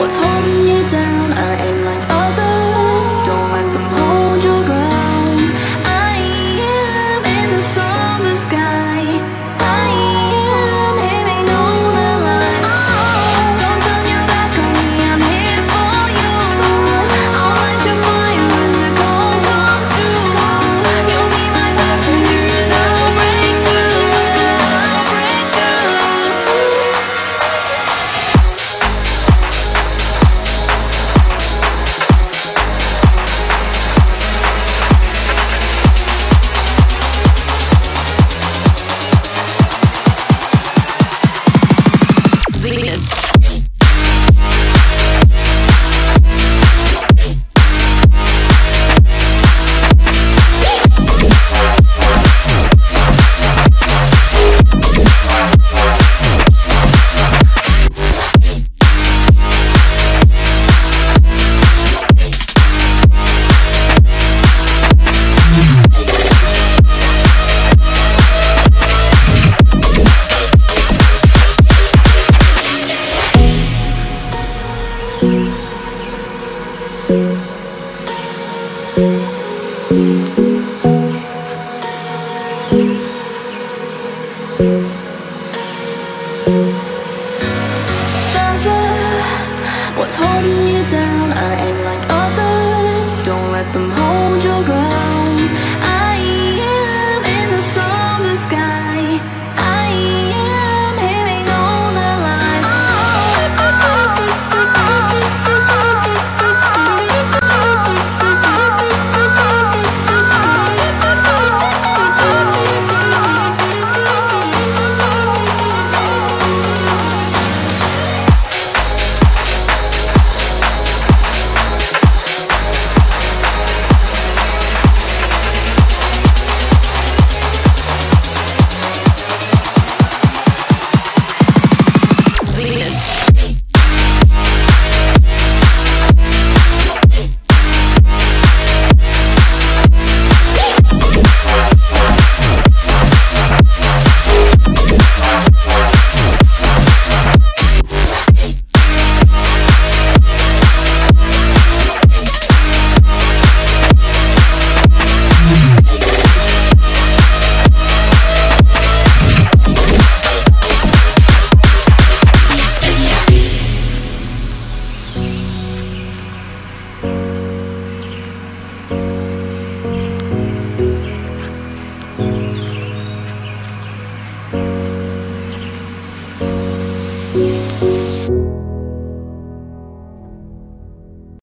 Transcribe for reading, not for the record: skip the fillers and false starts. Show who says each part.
Speaker 1: What's holding you down? I ain't like others. Don't let them hold your ground. I am in the summer sky. I am hearing all the lies. Don't turn your back on me, I'm here for you. I'll light your fire as the cold comes through. You'll be my passenger and I'll break through. I'll break through. What's holding you down? I ain't like others. Don't let them hold your ground. I am in the summer sky. I am hearing all the lies.
Speaker 2: Yeah.